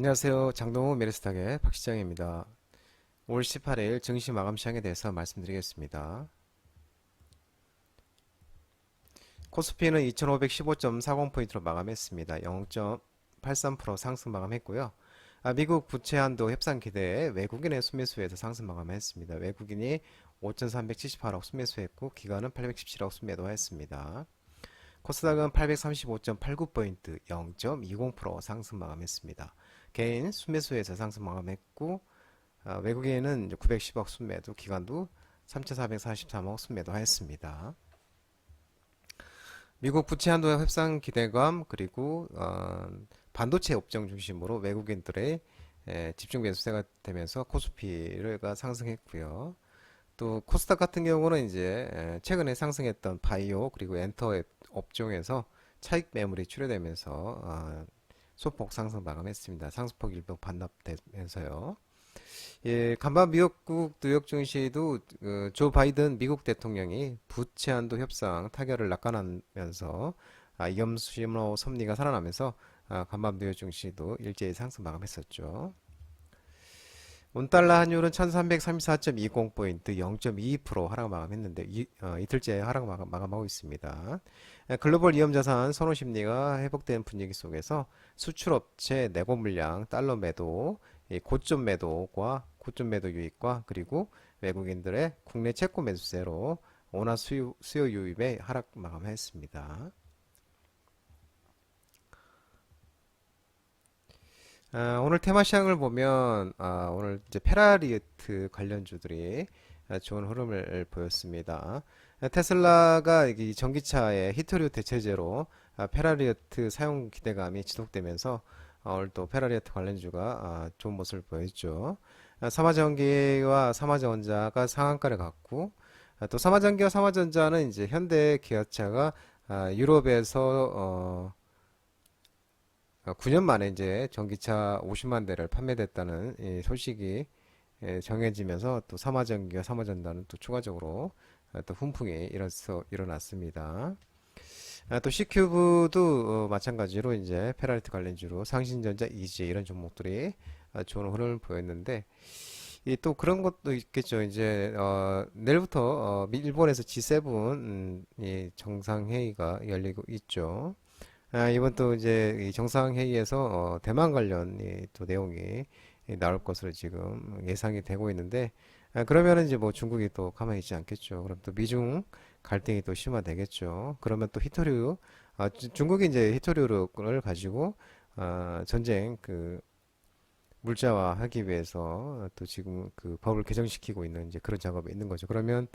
안녕하세요. 장동호 메르스탁의 박시장입니다. 5월 18일 증시 마감 시장에 대해서 말씀드리겠습니다. 코스피는 2515.40포인트로 마감했습니다. 0.83% 상승 마감했고요. 미국 부채 한도 협상 기대에 외국인의 순매수에서 상승 마감했습니다. 외국인이 5,378억 순매수했고 기관은 817억 순매도했습니다. 코스닥은 835.89포인트 0.20% 상승 마감했습니다. 개인 순매수에서 상승 마감했고 외국인은 910억 순매도, 기관도 3,443억 순매도 하였습니다. 미국 부채 한도 협상 기대감 그리고 반도체 업종 중심으로 외국인들의 집중 매수세가 되면서 코스피가 상승했고요. 또 코스닥 같은 경우는 이제 최근에 상승했던 바이오 그리고 엔터 업종에서 차익 매물이 출회되면서 소폭 상승 마감했습니다. 상승폭 일부 반납되면서요. 예, 간밤 미국국 뉴욕 증시도 조 바이든 미국 대통령이 부채 한도 협상 타결을 낙관하면서 위험신호 섭리가 살아나면서 간밤 뉴욕 증시도 일제히 상승 마감했었죠. 온달러 환율은 1334.20포인트 0.22% 하락 마감했는데 이틀째 하락 마감하고 있습니다. 글로벌 위험자산 선호 심리가 회복된 분위기 속에서 수출업체 내고 물량 달러 매도, 고점 매도와 고점 매도 유입과 그리고 외국인들의 국내 채권 매수세로 원화 수요 유입의 하락 마감했습니다. 오늘 테마 시장을 보면 오늘 이제 페라리어트 관련주들이 좋은 흐름을 보였습니다. 테슬라가 이 전기차의 히토류 대체제로 페라리어트 사용 기대감이 지속되면서 오늘 또 페라리어트 관련주가 좋은 모습을 보였죠. 삼화전기와 삼화전자가 상한가를 갔고 또 삼화전기와 삼화전자는 이제 현대 기아차가 유럽에서 9년 만에 이제 전기차 50만 대를 판매됐다는 이 소식이 정해지면서 또 삼화전기와 삼화전자는 또 추가적으로 또 훈풍이 일어났습니다. 또 C큐브도 마찬가지로 이제 페라리트 관련주로 상신전자, EG 이런 종목들이 좋은 흐름을 보였는데 또 그런 것도 있겠죠. 이제 내일부터 일본에서 G7 이 정상회의가 열리고 있죠. 이번 또 이제 이 정상회의에서 대만 관련 또 내용이 나올 것으로 지금 예상이 되고 있는데 그러면은 이제 뭐 중국이 또 가만히 있지 않겠죠. 그럼 또 미중 갈등이 또 심화되겠죠. 그러면 또 히토류 중국이 이제 히토류를 가지고 전쟁 그 물자화하기 위해서 또 지금 그 법을 개정시키고 있는 이제 그런 작업이 있는 거죠. 그러면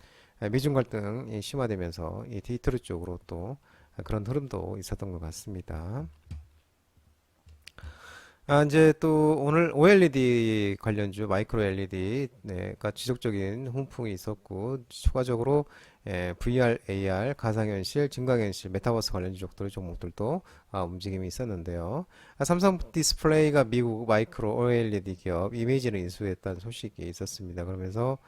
미중 갈등이 심화되면서 이 히토류 쪽으로 또 그런 흐름도 있었던 것 같습니다. 이제 또 오늘 OLED 관련주 마이크로 LED가 지속적인 훈풍이 있었고 추가적으로 VR, AR, 가상현실, 증강현실, 메타버스 관련 주족들 종목들도 움직임이 있었는데요. 삼성 디스플레이가 미국 마이크로 OLED 기업 이미지를 인수했다는 소식이 있었습니다. 그러면서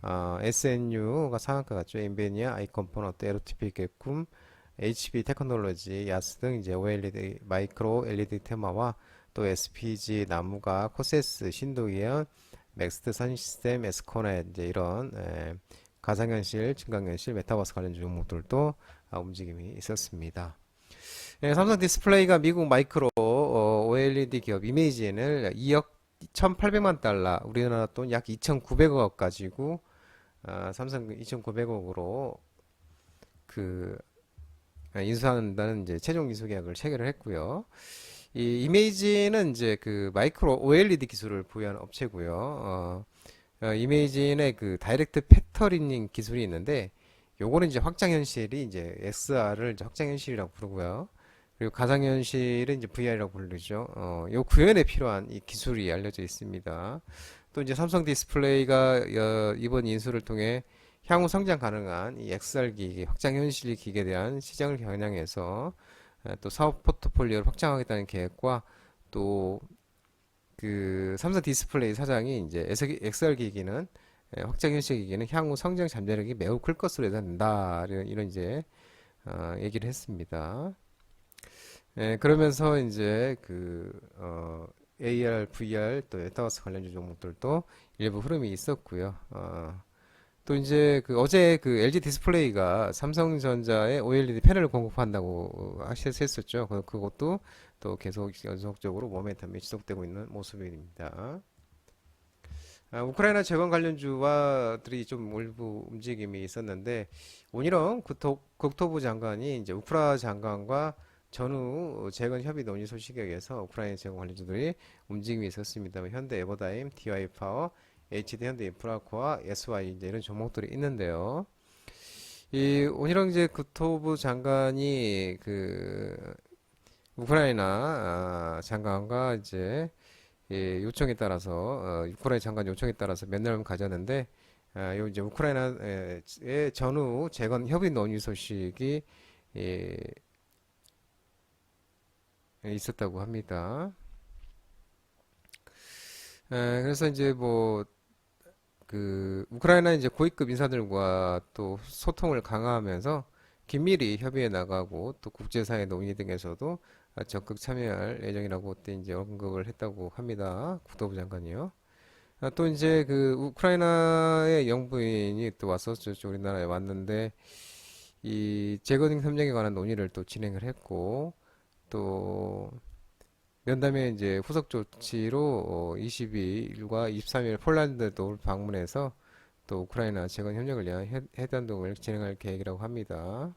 SNU가 상한가 갔죠. 엔비디아, 아이컴포넌트, 에로티픽 개품, HB 테크놀로지, 야스 등 이제 OLED 마이크로 LED 테마와 또 SPG, 나무가, 코세스, 신도기현, 맥스트 선시스템, 에스코넷 이제 이런 가상현실, 증강현실, 메타버스 관련 종목들도 움직임이 있었습니다. 삼성 디스플레이가 미국 마이크로 OLED 기업 이메이진을 2억 1,800만 달러, 우리나라 돈 약 2,900억 가지고 삼성 2,900억으로 그 인수한다는 이제 최종 인수 계약을 체결을 했고요. 이 이메이지는 이제 그 마이크로 OLED 기술을 보유한 업체고요. 이메이진의 그 다이렉트 패터닝 기술이 있는데 요거는 이제 확장현실이 이제 XR을 이제 확장현실이라고 부르고요. 그리고 가상현실은 이제 VR이라고 부르죠. 요 구현에 필요한 이 기술이 알려져 있습니다. 또 이제 삼성 디스플레이가 이번 인수를 통해 향후 성장 가능한 이 XR 기기, 확장현실 기기에 대한 시장을 겨냥해서 또 사업 포트폴리오를 확장하겠다는 계획과 또 그 삼성 디스플레이 사장이 이제 XR 기기는 확장현실 기기는 향후 성장 잠재력이 매우 클 것으로 예상된다 이런 이제 얘기를 했습니다. 그러면서 이제 그 AR, VR 또 메타버스 관련주 종목들도 일부 흐름이 있었고요. 또 이제 그 어제 그 LG 디스플레이가 삼성전자에 OLED 패널을 공급한다고 하셨었죠. 그것도 또 계속 연속적으로 모멘텀이 지속되고 있는 모습입니다. 우크라이나 재건 관련주와들이 좀 일부 움직임이 있었는데 오늘은 국토부 장관이 이제 우크라 장관과 전후 재건 협의 논의 소식에 의해서 우크라이나 재건 관련주들이 움직임이 있었습니다. 현대 에버다임, DY 파워, HD 현대 인프라코어, SY 이제 이런 종목들이 있는데요. 이 오늘은 이제 국토부 장관이 그 우크라이나 장관과 이제 요청에 따라서 우크라이나 장관 요청에 따라서 면담을 가졌는데 요 이제 우크라이나의 전후 재건 협의 논의 소식이 예, 있었다고 합니다. 그래서 이제 뭐 그 우크라이나 이제 고위급 인사들과 또 소통을 강화하면서 긴밀히 협의해 나가고 또 국제사회 논의 등에서도 적극 참여할 예정이라고 또 이제 언급을 했다고 합니다. 국토부 장관이요. 또 이제 그 우크라이나의 영부인이 또 왔었죠. 우리나라에 왔는데 이 재건 협력에 관한 논의를 또 진행을 했고 또 면담에 이제 후속 조치로 22일과 23일 폴란드도 방문해서 또 우크라이나 재건 협력을 위한 회담 등을 진행할 계획이라고 합니다.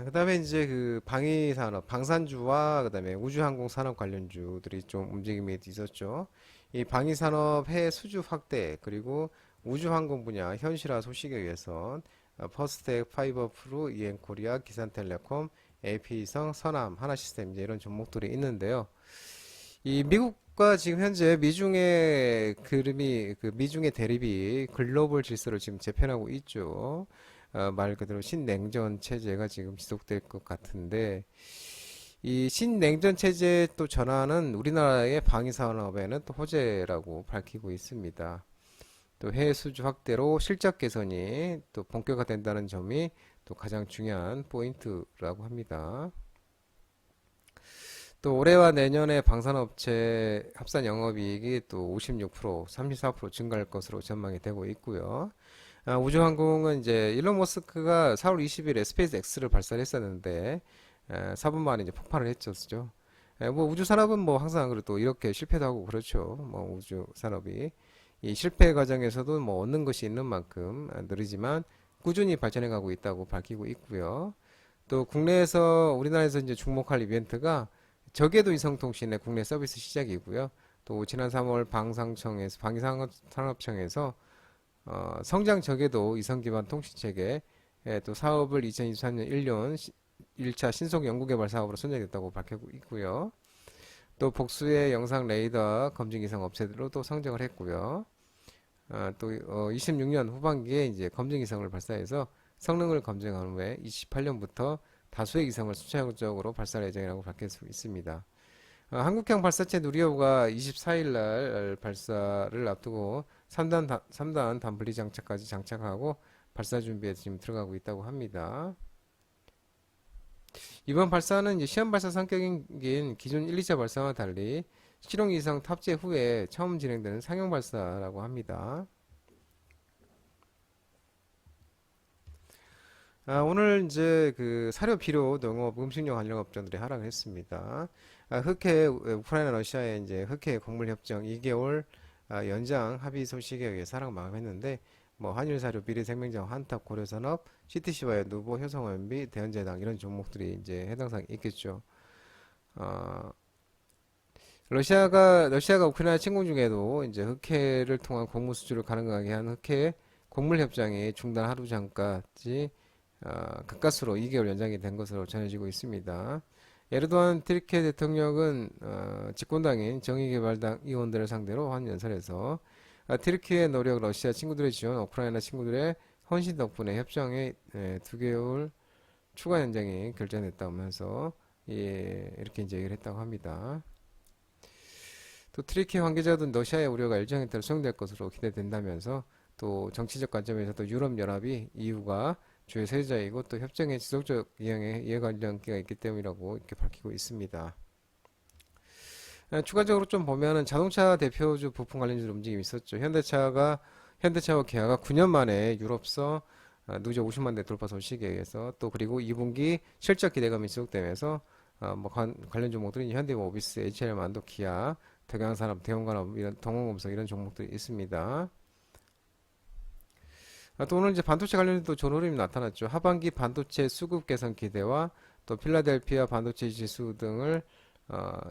그다음에 이제 그 방위 산업, 방산주와 그다음에 우주항공 산업 관련주들이 좀 움직임이 있었죠. 이 방위 산업 해외 수주 확대 그리고 우주항공 분야 현실화 소식에 의해서 퍼스텍, 파이버프루, EM코리아, 기산텔레콤, AP성, 선암, 하나시스템 이제 이런 종목들이 있는데요. 이 미국과 지금 현재 미중의 그름이 그 미중의 대립이 글로벌 질서를 지금 재편하고 있죠. 말 그대로 신냉전 체제가 지금 지속될 것 같은데 이 신냉전 체제 또 전환은 우리나라의 방위 산업에는 또 호재라고 밝히고 있습니다. 또 해외 수주 확대로 실적 개선이 또 본격화된다는 점이 또 가장 중요한 포인트라고 합니다. 또 올해와 내년에 방산업체 합산 영업이익이 또 56%, 34% 증가할 것으로 전망이 되고 있고요. 우주항공은 이제 일론 머스크가 4월 20일에 스페이스 X를 발사를 했었는데 4분 만에 이제 폭발을 했었죠. 뭐 우주 산업은 뭐 항상 그래도 이렇게 실패도 하고 그렇죠. 뭐 우주 산업이 이 실패 과정에서도 뭐 얻는 것이 있는 만큼 느리지만 꾸준히 발전해 가고 있다고 밝히고 있고요. 또 국내에서 우리나라에서 이제 주목할 이벤트가 저궤도 위성통신의 국내 서비스 시작이고요. 또 지난 3월 방위산업청에서 성장 저궤도 위성 기반 통신체계 또 사업을 2023년 1년 1차 신속 연구개발 사업으로 선정됐다고 밝히고 있고요. 또 복수의 영상 레이더 검증 위성 업체들로 또 상정을 했고요. 또 26년 후반기에 이제 검증 위성을 발사해서 성능을 검증한 후에 28년부터 다수의 위성을 순차적으로 발사할 예정이라고 밝힐 수 있습니다. 한국형 발사체 누리호가 24일 날 발사를 앞두고 3단 단분리 장착까지 장착하고 발사 준비에 지금 들어가고 있다고 합니다. 이번 발사는 이제 시험 발사 성격인 기존 1, 2차 발사와 달리 실용 이상 탑재 후에 처음 진행되는 상용 발사라고 합니다. 오늘 이제 그 사료, 비료, 농업, 음식료 관련 업종들이 하락을 했습니다. 흑해 우크라이나 러시아의 이제 흑해 곡물 협정 2개월 연장 합의 소식에 의해 하락 마감했는데 뭐 한일 사료, 미래생명장, 한탑, 고려산업, CTC와의 누보, 효성원비, 대연제당 이런 종목들이 이제 해당 사항이 있겠죠. 어, 러시아가 우크라이나 침공 중에도 이제 흑해를 통한 곡물 수출을 가능하게 한 흑해 곡물 협정이 중단 하루 전까지 가까스로 2개월 연장이 된 것으로 전해지고 있습니다. 에르도안 트리케 대통령은 집권당인 정의개발당 의원들을 상대로 환연설에서 트리키의 노력, 러시아 친구들의 지원, 우크라이나 친구들의 헌신 덕분에 협정의 2개월 추가 연장이 결정됐다면서 이렇게 이제 얘기를 했다고 합니다. 또 트리키 관계자들은 러시아의 우려가 일정에 따라 수용될 것으로 기대된다면서 또 정치적 관점에서도 유럽연합이 EU가 주요 세자이고 또 협정의 지속적 이행에 이해관련기가 있기 때문이라고 이렇게 밝히고 있습니다. 추가적으로 좀 보면은 자동차 대표주 부품 관련주 움직임이 있었죠. 현대차와 기아가 9년 만에 유럽서 누적 50만 대 돌파 소식에 의해서 또 그리고 2분기 실적 기대감이 지속되면서 뭐 관련 종목들이 현대모비스, HL만도, 기아, 덕양산업, 대형산업 이런 동원금속 이런 종목들이 있습니다. 또 오늘 이제 반도체 관련해도 좋은 흐름이 나타났죠. 하반기 반도체 수급 개선 기대와 또 필라델피아 반도체 지수 등을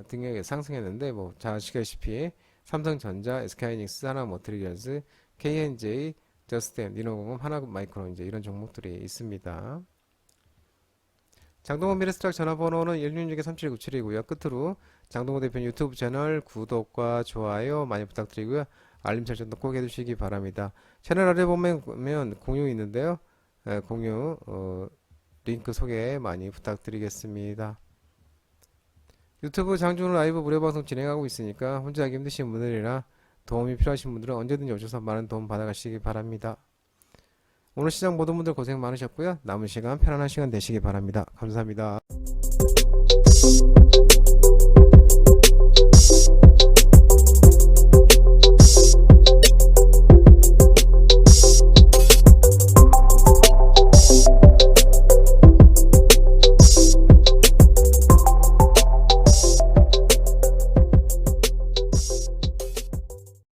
등에 상승했는데 뭐 잘 아시다시피 삼성전자, SK하이닉스, 하나모트리얼즈, KNJ, 저스템, 니노공업, 하나마이크론 이제 이런 종목들이 있습니다. 장동호 미래스트락 전화번호는 166-3797이고요. 끝으로 장동호 대표님 유튜브 채널 구독과 좋아요 많이 부탁드리고요. 알림 설정도 꼭 해두시기 바랍니다. 채널 아래 보면 공유 있는데요. 공유 링크 소개 많이 부탁드리겠습니다. 유튜브 장준호 라이브 무료 방송 진행하고 있으니까 혼자 하기 힘드신 분들이나 도움이 필요하신 분들은 언제든지 오셔서 많은 도움 받아가시기 바랍니다. 오늘 시장 모든 분들 고생 많으셨고요. 남은 시간 편안한 시간 되시기 바랍니다. 감사합니다.